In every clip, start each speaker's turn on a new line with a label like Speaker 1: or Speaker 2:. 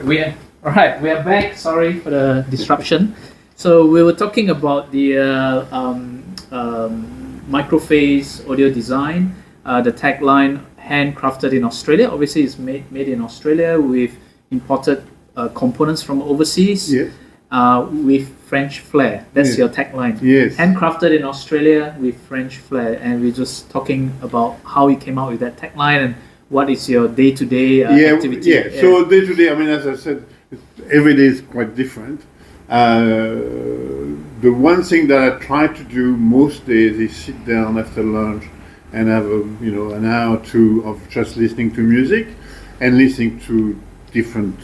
Speaker 1: All right. We are back. Sorry for the disruption. So we were talking about the microphase audio design. The tagline handcrafted in Australia. Obviously, it's made in Australia with imported components from overseas.
Speaker 2: Yeah.
Speaker 1: With French flair. That's
Speaker 2: Yeah.
Speaker 1: your tagline.
Speaker 2: Yes.
Speaker 1: Handcrafted in Australia with French flair. And we're just talking about how you came out with that tagline and what is your day-to-day activity.
Speaker 2: Yeah. So day to day, I mean, as I said, every day is quite different. The one thing that I try to do most days is sit down after lunch and have an hour or two of just listening to music and listening to different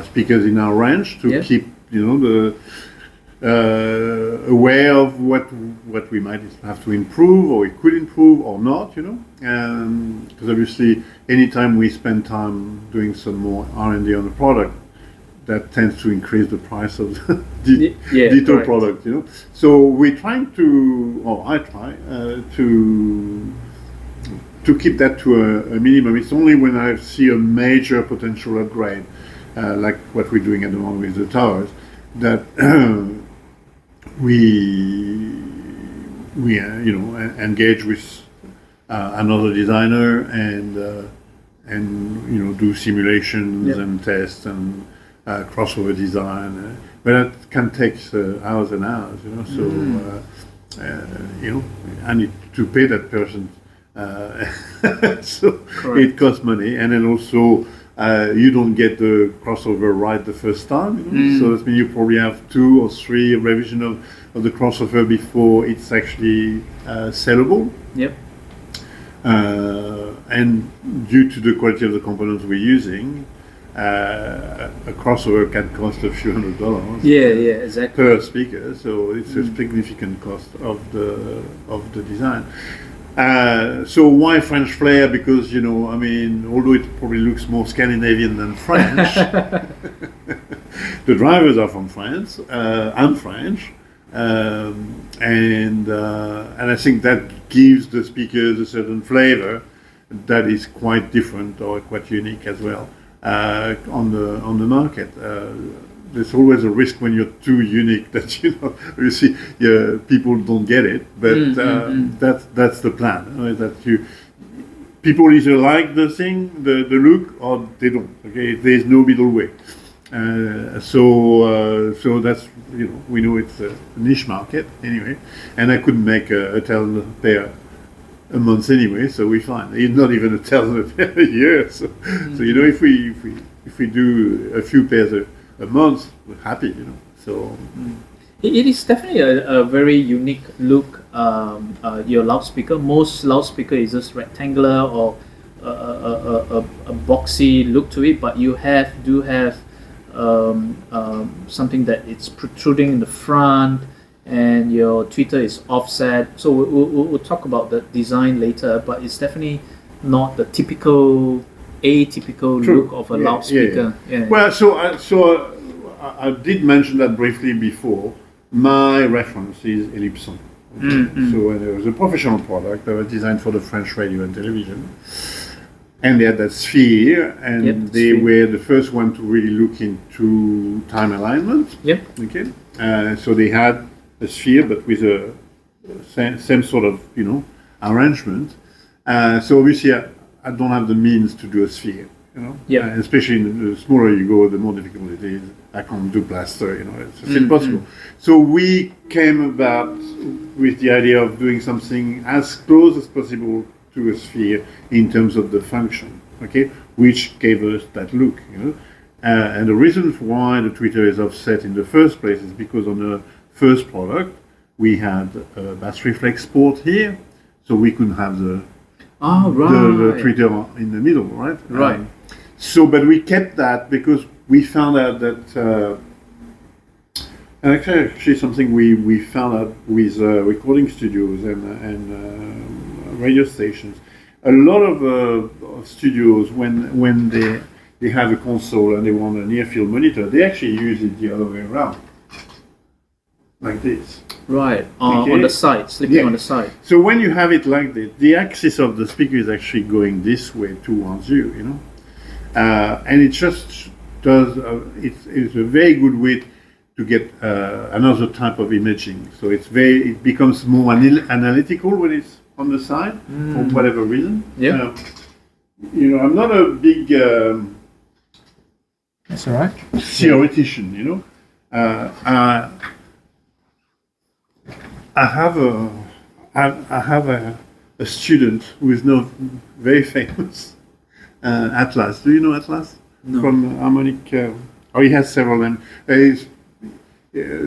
Speaker 2: speakers in our range to keep aware of what we might have to improve or we could improve or not, because obviously anytime we spend time doing some more R&D on the product, that tends to increase the price of the digital product, So we're trying I try to keep that to a minimum. It's only when I see a major potential upgrade, like what we're doing at the moment with the towers, that we engage with another designer and do simulations and tests and crossover design, but that can take hours and hours, So I need to pay that person, so it costs money, and then also you don't get the crossover right the first time, So that means you probably have 2 or 3 revisions of the crossover before it's actually sellable.
Speaker 1: Yep.
Speaker 2: And due to the quality of the components we're using, a crossover can cost a few $100.
Speaker 1: Exactly.
Speaker 2: Per speaker, so it's a significant cost of the design. So why French flair? Because although it probably looks more Scandinavian than French, the drivers are from France. I'm French, and I think that gives the speakers a certain flavor that is quite different or quite unique as well on the market. There's always a risk when you're too unique that people don't get it, but that's the plan. That people either like the thing, the look, or they don't. Okay, there's no middle way. So that's we know it's a niche market anyway, and I couldn't make a 1,000 pair a month anyway, so we're fine. It's not even 1,000 pair a year. So if we do a few pairs a month, we're happy, So
Speaker 1: it is definitely a very unique look. Your loudspeaker. Most loudspeaker is just rectangular or a boxy look to it, but you do have something that it's protruding in the front, and your tweeter is offset. So we'll talk about the design later, but it's definitely not the atypical look of a loudspeaker. Yeah.
Speaker 2: Well, so I did mention that briefly before. My reference is Ellipson. So it was a professional product that was designed for the French radio and television. And they had that sphere, and they were the first one to really look into time alignment.
Speaker 1: Yep.
Speaker 2: Okay. So they had a sphere, but with a same sort of arrangement. So obviously, I don't have the means to do a sphere. Especially the smaller you go, the more difficult it is. I can't do plaster. It's impossible. So we came about with the idea of doing something as close as possible to a sphere in terms of the function, okay, which gave us that look, and the reason why the tweeter is offset in the first place is because on the first product we had a bass reflex port here, so we couldn't have the tweeter in the middle, right?
Speaker 1: Right.
Speaker 2: But we kept that because we found out that, and actually something we found out with recording studios and radio stations. A lot of studios, when they have a console and they want a near field monitor, they actually use it the other way around, like this.
Speaker 1: Right, on the side, slipping on the side.
Speaker 2: So when you have it like this, the axis of the speaker is actually going this way towards you, and it just does. It's a very good way to get another type of imaging. So it becomes more analytical when it's on the side for whatever reason.
Speaker 1: Yeah.
Speaker 2: I'm not a big
Speaker 1: that's all right.
Speaker 2: theoretician. I have a student who is now very famous, Atlas. Do you know Atlas?
Speaker 1: No.
Speaker 2: From harmonic? He has several names.